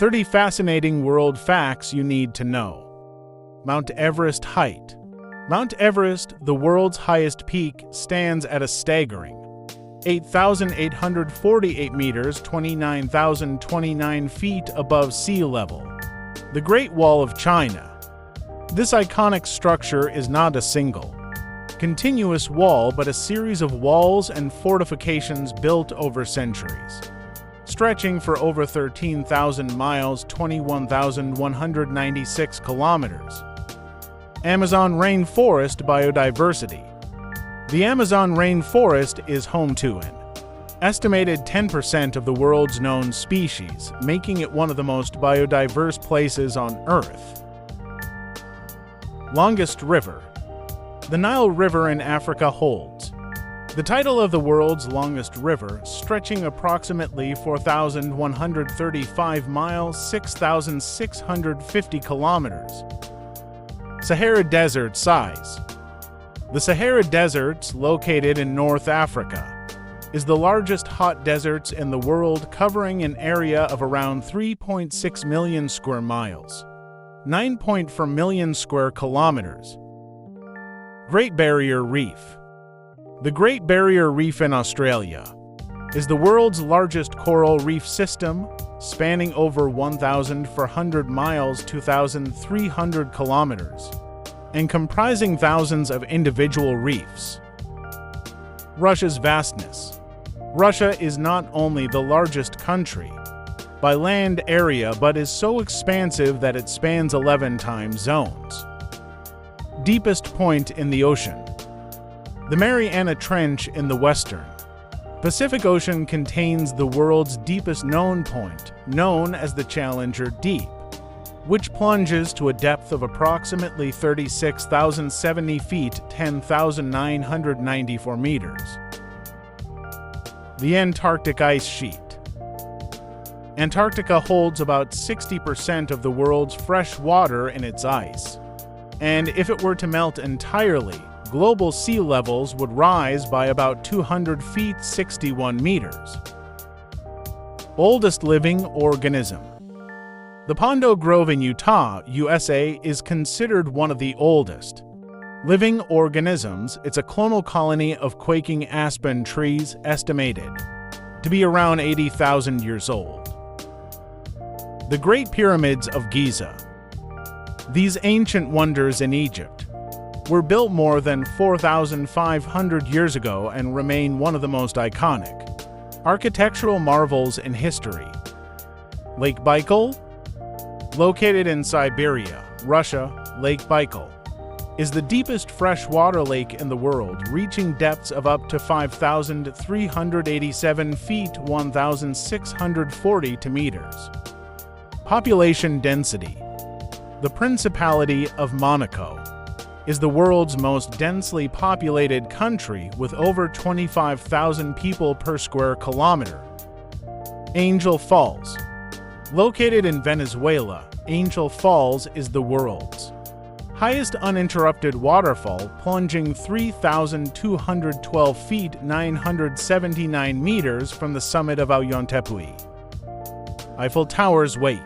30 fascinating world facts you need to know. Mount Everest height. Mount Everest, the world's highest peak, stands at a staggering 8,848 meters, 29,029 feet above sea level. The Great Wall of China. This iconic structure is not a single, continuous wall but a series of walls and fortifications built over centuries, stretching for over 13,000 miles, 21,196 kilometers. Amazon rainforest biodiversity. The Amazon rainforest is home to an estimated 10% of the world's known species, making it one of the most biodiverse places on Earth. Longest river. The Nile River in Africa holds the title of the world's longest river, stretching approximately 4,135 miles, 6,650 kilometers. Sahara Desert size. The Sahara Deserts, located in North Africa, is the largest hot deserts in the world, covering an area of around 3.6 million square miles, 9.4 million square kilometers. Great Barrier Reef. The Great Barrier Reef in Australia is the world's largest coral reef system, spanning over 1,400 miles, 2,300 kilometers, and comprising thousands of individual reefs. Russia's vastness. Russia is not only the largest country by land area, but is so expansive that it spans 11 time zones. Deepest point in the ocean. The Mariana Trench in the western Pacific Ocean contains the world's deepest known point, known as the Challenger Deep, which plunges to a depth of approximately 36,070 feet, 10,994 meters. The Antarctic ice sheet. Antarctica holds about 60% of the world's fresh water in its ice, and if it were to melt entirely, global sea levels would rise by about 200 feet, 61 meters. Oldest living organism. The Pondo Grove in Utah, USA, is considered one of the oldest living organisms. It's a clonal colony of quaking aspen trees, estimated to be around 80,000 years old. The Great Pyramids of Giza. These ancient wonders in Egypt were built more than 4,500 years ago and remain one of the most iconic architectural marvels in history. Lake Baikal. Located in Siberia, Russia, Lake Baikal is the deepest freshwater lake in the world, reaching depths of up to 5,387 feet, 1,640 meters. Population density. The Principality of Monaco is the world's most densely populated country, with over 25,000 people per square kilometer. Angel Falls. Located in Venezuela, Angel Falls is the world's highest uninterrupted waterfall, plunging 3,212 feet, 979 meters from the summit of Ollantaytambo. Eiffel Tower's weight.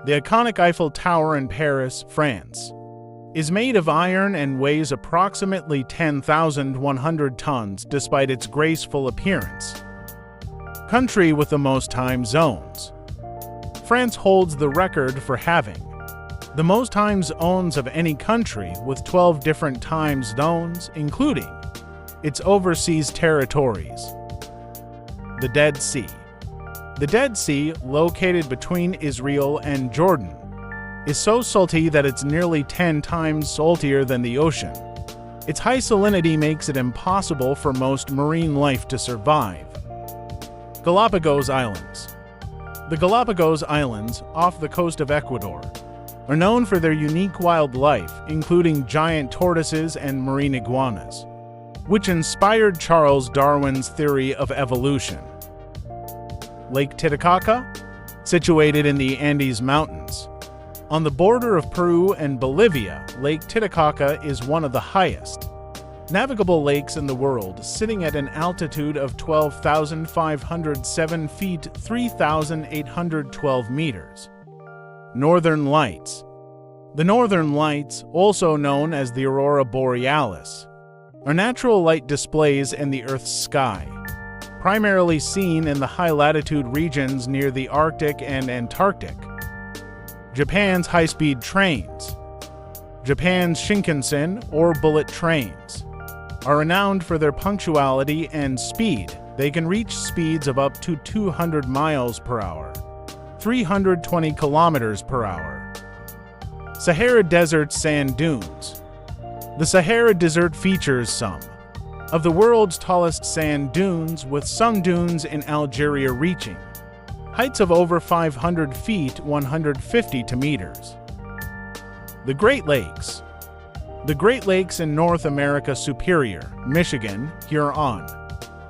The iconic Eiffel Tower in Paris, France, is made of iron and weighs approximately 10,100 tons despite its graceful appearance. Country with the most time zones. France holds the record for having the most time zones of any country, with 12 different time zones, including its overseas territories. The Dead Sea. The Dead Sea, located between Israel and Jordan, is so salty that it's nearly 10 times saltier than the ocean. Its high salinity makes it impossible for most marine life to survive. Galapagos Islands. The Galapagos Islands, off the coast of Ecuador, are known for their unique wildlife, including giant tortoises and marine iguanas, which inspired Charles Darwin's theory of evolution. Lake Titicaca, situated in the Andes Mountains. On the border of Peru and Bolivia, Lake Titicaca is one of the highest Navigable lakes in the world, sitting at an altitude of 12,507 feet, 3,812 meters. Northern Lights. The Northern Lights, also known as the Aurora Borealis, are natural light displays in the Earth's sky, primarily seen in the high-latitude regions near the Arctic and Antarctic. Japan's high-speed trains. Japan's Shinkansen, or bullet trains, are renowned for their punctuality and speed. They can reach speeds of up to 200 miles per hour, 320 kilometers per hour. Sahara Desert sand dunes. The Sahara Desert features some of the world's tallest sand dunes, with some dunes in Algeria reaching heights of over 500 feet, 150 meters. The Great Lakes. The Great Lakes in North America, Superior, Michigan, Huron,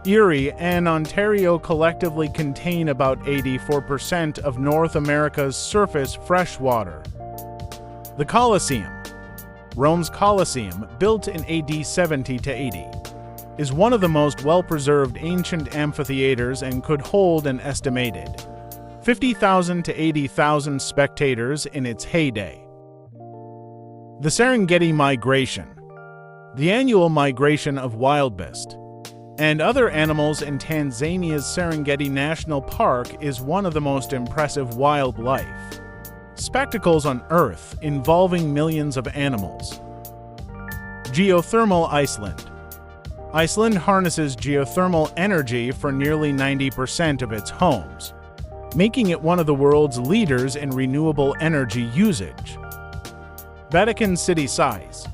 Erie, and Ontario collectively contain about 84% of North America's surface freshwater. The Colosseum. Rome's Colosseum, built in AD 70 to 80, is one of the most well-preserved ancient amphitheaters and could hold an estimated 50,000 to 80,000 spectators in its heyday. The Serengeti Migration. The annual migration of wildebeest and other animals in Tanzania's Serengeti National Park is one of the most impressive wildlife spectacles on Earth, involving millions of animals. Geothermal Iceland. Iceland harnesses geothermal energy for nearly 90% of its homes, making it one of the world's leaders in renewable energy usage. Vatican City size.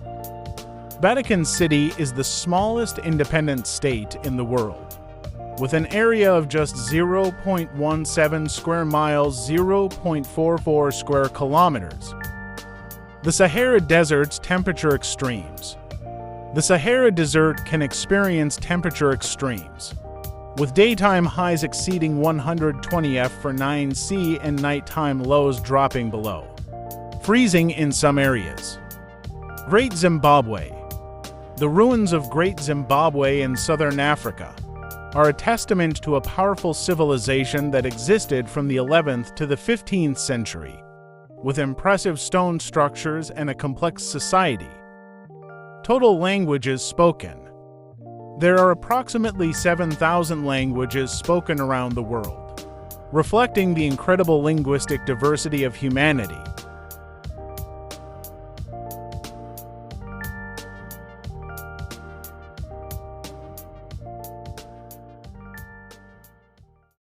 Vatican City is the smallest independent state in the world, with an area of just 0.17 square miles, 0.44 square kilometers. The Sahara Desert's temperature extremes. The Sahara Desert can experience temperature extremes, with daytime highs exceeding 120 F for 9C and nighttime lows dropping below freezing in some areas. Great Zimbabwe. The ruins of Great Zimbabwe in southern Africa are a testament to a powerful civilization that existed from the 11th to the 15th century, with impressive stone structures and a complex society. Total languages spoken. There are approximately 7,000 languages spoken around the world, reflecting the incredible linguistic diversity of humanity.